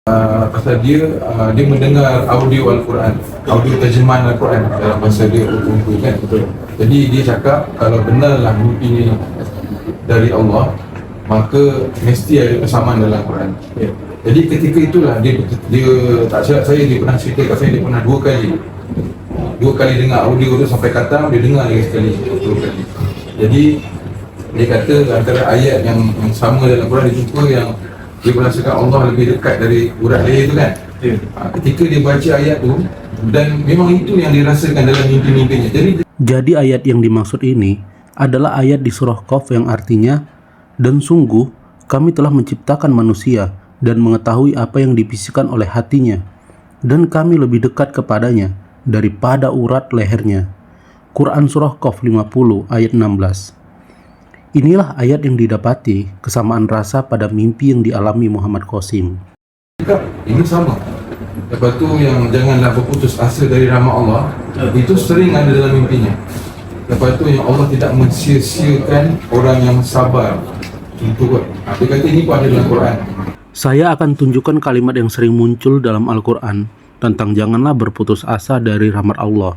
pasal dia mendengar audio Al-Quran, audio terjemahan Al-Quran dalam bahasa dia Urdu kan. Jadi dia cakap kalau benarlah mimpi ni dari Allah, maka mesti ada persamaan dalam Al-Quran. Jadi ketika itulah dia tak silap saya, dia pernah cerita kat saya, dia pernah dua kali dengar audio tu sampai khatam, dia dengar lagi sekali, dua kali. Jadi dia kata antara ayat yang sama dalam Quran, dia jumpa yang dia merasakan Allah lebih dekat dari urat leher tu kan. Ketika dia baca ayat tu, dan memang itu yang dirasakan dalam mimpi-mimpinya. Jadi ayat yang dimaksud ini adalah ayat di surah Qaf yang artinya, dan sungguh kami telah menciptakan manusia dan mengetahui apa yang dibisikkan oleh hatinya, dan kami lebih dekat kepadanya daripada urat lehernya. Quran surah Qaf 50 ayat 16. Inilah ayat yang didapati kesamaan rasa pada mimpi yang dialami Muhammad Qasim. Ini sama. Lepas tu yang janganlah berputus asa dari rahmat Allah, itu sering ada dalam mimpinya. Lepas tu yang Allah tidak mensia-siakan orang yang sabar. Contoh kot, dia kata ini pun ada dalam Quran. Saya akan tunjukkan kalimat yang sering muncul dalam Al-Quran tentang janganlah berputus asa dari rahmat Allah,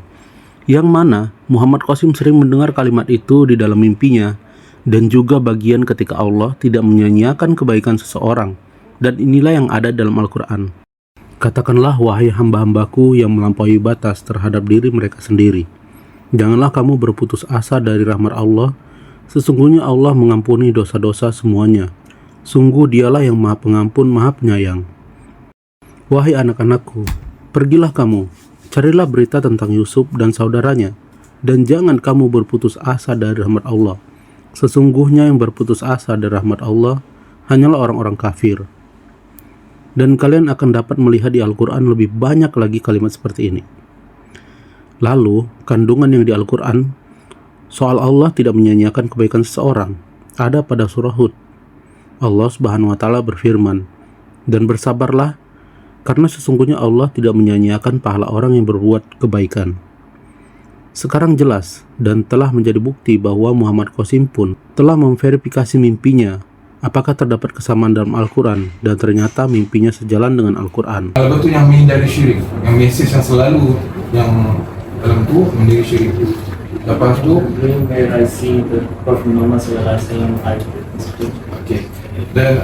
yang mana Muhammad Qasim sering mendengar kalimat itu di dalam mimpinya, dan juga bagian ketika Allah tidak menyanyiakan kebaikan seseorang, dan inilah yang ada dalam Al-Quran. Katakanlah, wahai hamba-hambaku yang melampaui batas terhadap diri mereka sendiri, janganlah kamu berputus asa dari rahmat Allah. Sesungguhnya Allah mengampuni dosa-dosa semuanya. Sungguh dialah yang maha pengampun, maha penyayang. Wahai anak-anakku, pergilah kamu, carilah berita tentang Yusuf dan saudaranya, dan jangan kamu berputus asa dari rahmat Allah. Sesungguhnya yang berputus asa dari rahmat Allah hanyalah orang-orang kafir. Dan kalian akan dapat melihat di Al-Quran lebih banyak lagi kalimat seperti ini. Lalu, kandungan yang di Al-Quran soal Allah tidak menyanyiakan kebaikan seseorang ada pada surah Hud. Allah Subhanahu wa Ta'ala berfirman, dan bersabarlah, karena sesungguhnya Allah tidak menyanyiakan pahala orang yang berbuat kebaikan. Sekarang jelas dan telah menjadi bukti bahwa Muhammad Qasim pun telah memverifikasi mimpinya apakah terdapat kesamaan dalam Al-Quran, dan ternyata mimpinya sejalan dengan Al-Quran. Kalau betul yang menghindari syirik, yang mesej yang selalu yang dalam tu menghindari syirik. Lepas tu I see the Prophet Muhammad SAW. okay. Dan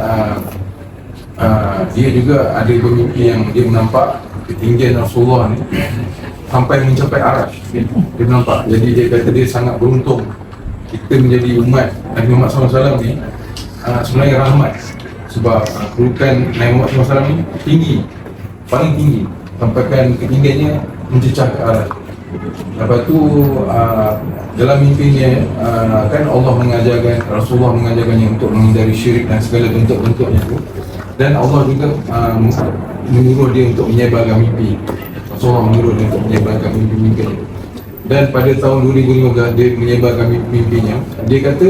dia juga ada bermimpi yang dia menampak ketinggian Rasulullah ni sampai mencapai arash. Dia nampak. Jadi dia kata dia sangat beruntung kita menjadi umat Nabi Muhammad SAW ni sebenarnya rahmat. Sebab kedudukan Nabi Muhammad SAW ni tinggi, paling tinggi, sampaikan ketinggiannya mencecah ke arash. Lepas tu dalam mimpinya kan Allah mengajarkan, Rasulullah mengajarkannya untuk menghindari syirik dan segala bentuk-bentuknya tu. Dan Allah juga menyuruh dia untuk menyebarkan mimpi. Rasulullah menyuruh dia untuk menyebarkan mimpi-mimpinya. Dan pada tahun 2015 dia menyebarkan mimpinya. Dia kata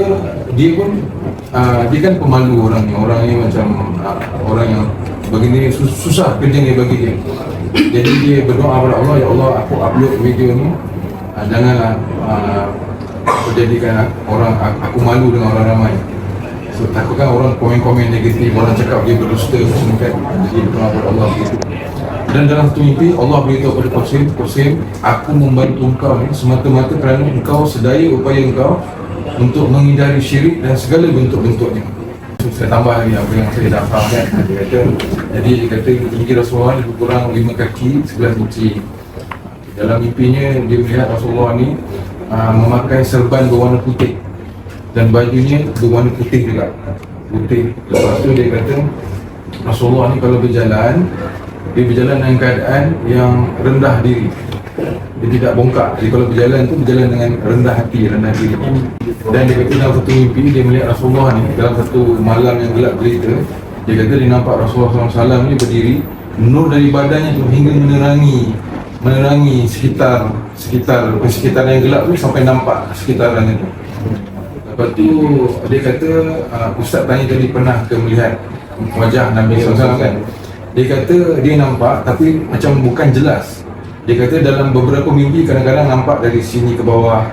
dia pun dia kan pemalu orangnya macam orang yang begini susah kerjanya bagi dia. Jadi dia berdoa kepada Allah, ya Allah, aku upload video ni, janganlah menjadikan aku malu dengan orang ramai. So takutkan orang komen-komen negatif, orang cakap dia berdusta semua kan. Jadi berdoa kepada Allah begitu. Dan dalam satu mimpi Allah beritahu kepada Qasim, aku membantu engkau ni semata-mata kerana engkau sedaya upaya engkau untuk menghindari syirik dan segala bentuk-bentuknya. Saya tambah lagi apa yang saya dah faham kan. Dia kata tinggi Rasulullah lebih kurang 5 kaki 11 inci. Dalam mimpinya dia melihat Rasulullah ni memakai serban berwarna putih dan bajunya berwarna putih juga, putih. Lepas tu dia kata Rasulullah ni kalau berjalan, dia berjalan dengan keadaan yang rendah diri, dia tidak bongkak. Jadi kalau berjalan tu berjalan dengan rendah hati, rendah diri. Dan dia kata dalam satu mimpi dia melihat Rasulullah ni dalam satu malam yang gelap gelita. Dia kata dia nampak Rasulullah SAW ni berdiri, nur dari badannya tu hingga menerangi sekitar yang gelap tu sampai nampak sekitaran itu. Lepas tu dia kata Ustaz tanya tadi pernah ke melihat wajah Nabi SAW kan. Dia kata dia nampak tapi macam bukan jelas. Dia kata dalam beberapa mimpi kadang-kadang nampak dari sini ke bawah,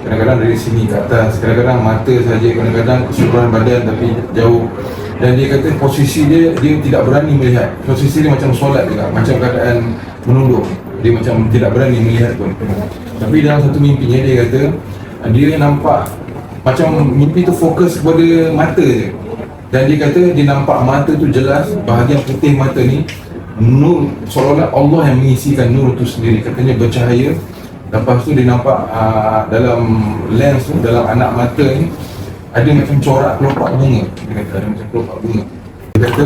kadang-kadang dari sini ke atas, kadang-kadang mata saja, kadang-kadang keseluruhan badan tapi jauh. Dan dia kata posisi dia tidak berani melihat. Posisi dia macam solat juga, macam keadaan menunduk. Dia macam tidak berani melihat pun. Tapi dalam satu mimpinya dia kata dia nampak macam mimpi tu fokus kepada mata je. Dan dia kata dia nampak mata tu jelas, bahagian putih mata ni nur, seolah-olah Allah yang mengisikan nur tu sendiri. Katanya bercahaya. Lepas tu dia nampak dalam lens tu, dalam anak mata ni ada macam corak kelopak bunga. Dia kata ada macam kelopak bunga. Dia kata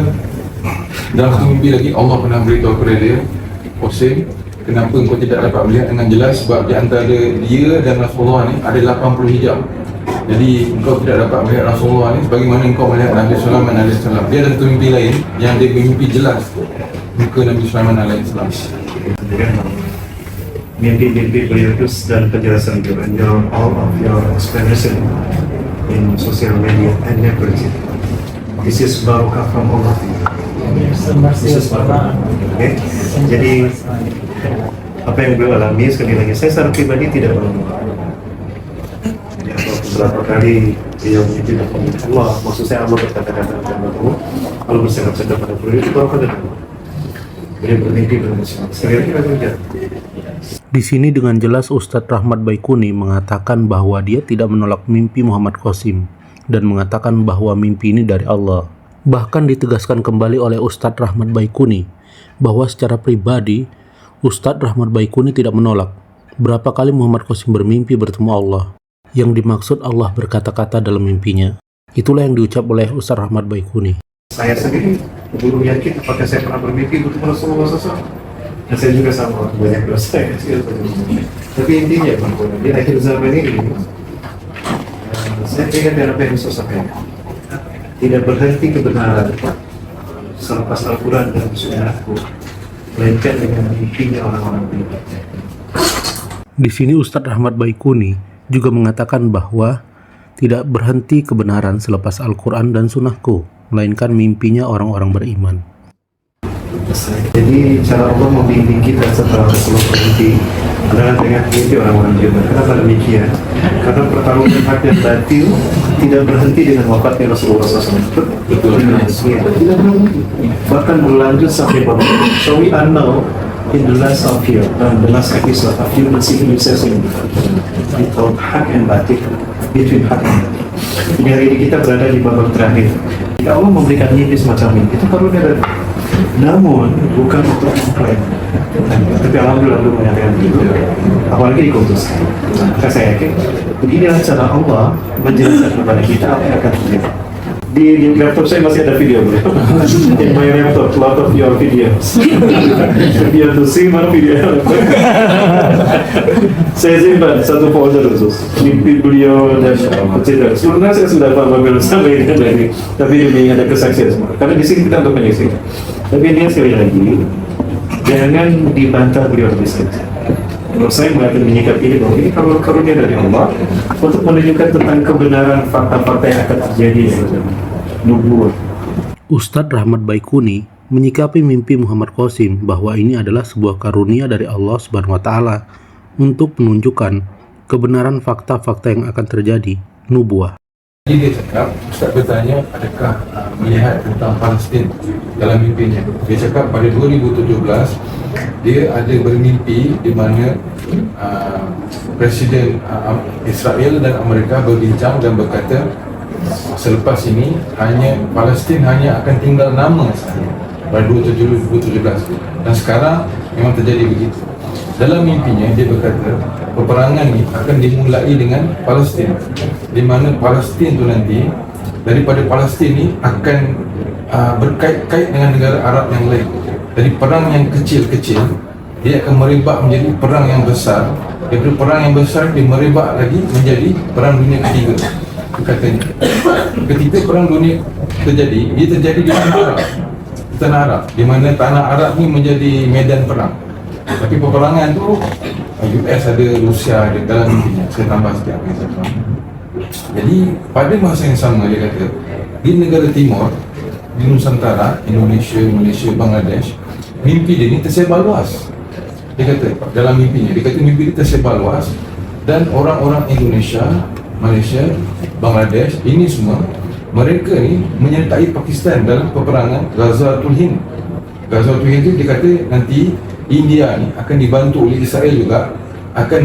dalam satu mimpi lagi Allah pernah beritahu kepada dia, Qasim, kenapa kau tidak dapat melihat dengan jelas? Sebab di antara dia dan Rasulullah ni ada 80 hijab. Jadi engkau tidak dapat melihat Rasulullah ni sebagaimana engkau melihat Nabi Sulaiman AS. Dia ada satu mimpi lain yang dia bermimpi jelas muka Nabi Sulaiman AS. Mimpi-mimpi beliau itu dan penjelasan itu, and all of your explanation in social media and networking. This is barakah from Allah. This is barakah. Okay? Jadi apa yang beliau alami sekali lagi, saya secara pribadi tidak pernah. Beberapa kali beliau mimpi dengan Allah, maksud saya Allah berkata-kata kepada aku, Allah bercakap-cakap pada beliau itu barakah dari Allah. Beliau bermimpi dengan sekali lagi kita. Di sini dengan jelas Ustadz Rahmat Baikuni mengatakan bahwa dia tidak menolak mimpi Muhammad Qasim dan mengatakan bahwa mimpi ini dari Allah. Bahkan ditegaskan kembali oleh Ustadz Rahmat Baikuni bahwa secara pribadi Ustadz Rahmat Baikuni tidak menolak berapa kali Muhammad Qasim bermimpi bertemu Allah. Yang dimaksud Allah berkata-kata dalam mimpinya. Itulah yang diucap oleh Ustadz Rahmat Baikuni. Saya sendiri belum yakin apakah saya pernah bermimpi bertemu Rasulullah SAW. Dan saya juga sama banyak dosa yang kecil. Tapi intinya di akhir zaman ini saya ingat apa yang Yesus sampaikan. Tidak berhenti kebenaran selepas Al-Quran dan Sunnahku, melainkan dengan mimpinya orang-orang beriman. Di sini Ustadz Rahmat Baikuni juga mengatakan bahwa tidak berhenti kebenaran selepas Al-Quran dan Sunnahku, melainkan mimpinya orang-orang beriman. Jadi cara Allah membimbing kita setelah Rasulullah berhenti adalah dengan mimpi orang-orang beriman. Kenapa demikian? Karena pertarungan hak dan batil tidak berhenti dengan wafatnya Rasulullah SAW. Betul. Tidak berhenti. Bahkan berlanjut sampai pada. So we are now in the last of year, the last episode of human civilization, between hak and batil, between hak and batil. Jadi hari ini kita berada di babak terakhir. Jika Allah memberikan mimpi semacam ini, itu karunia dari. Namun bukan untuk mengklaim. Tapi alhamdulillah belum menyatakan begitu. Apalagi dikutuskan. Maka saya yakin beginilah cara Allah menjelaskan kepada kita apa yang akan terjadi. Di laptop saya masih ada video bro. In my laptop, lot of your videos. Video to see mana video. Saya simpan satu folder khusus. Mimpi beliau dan cerita. Sebenarnya saya sudah paham sampai ini, tapi demi ada kesaksian semua. Karena di sini kita untuk menyaksikan. Tapi dia sekali lagi, jangan dibantah beliau lebih sekali. Menurut saya mengatur menyikapi ini bahwa ini kalau karunia dari Allah untuk menunjukkan tentang kebenaran fakta-fakta yang akan terjadi nubuat. Ustadz Rahmat Baikuni menyikapi mimpi Muhammad Qasim bahwa ini adalah sebuah karunia dari Allah Subhanahu wa taala untuk menunjukkan kebenaran fakta-fakta yang akan terjadi, nubuah. Jadi dia cakap, Ustaz bertanya adakah melihat tentang Palestin dalam mimpinya. Dia cakap pada 2017 dia ada bermimpi di mana Presiden Israel dan Amerika berbincang dan berkata selepas ini Palestin hanya akan tinggal nama sahaja pada 2017. Dan sekarang memang terjadi begitu. Dalam mimpinya dia berkata peperangan ini akan dimulai dengan Palestin, di mana Palestin tu nanti daripada Palestin ni akan berkait-kait dengan negara Arab yang lain. Dari perang yang kecil-kecil dia akan merebak menjadi perang yang besar. Daripada perang yang besar dia merebak lagi menjadi perang dunia ketiga. Katanya ketika perang dunia terjadi, dia terjadi di tanah Arab, di mana tanah Arab ni menjadi medan perang. Tapi peperangan tu US ada, Rusia ada dalam mimpinya. Saya tambah sikit apa yang saya faham. Jadi pada masa yang sama dia kata di negara timur, di Nusantara, Indonesia, Malaysia, Bangladesh, mimpi dia ni tersebar luas. Dia kata dalam mimpinya, dia kata mimpi dia tersebar luas dan orang-orang Indonesia, Malaysia, Bangladesh ini semua mereka ni menyertai Pakistan dalam peperangan Ghazatul Hind. Ghazatul Hind tu dia kata nanti India ni akan dibantu oleh Israel juga, akan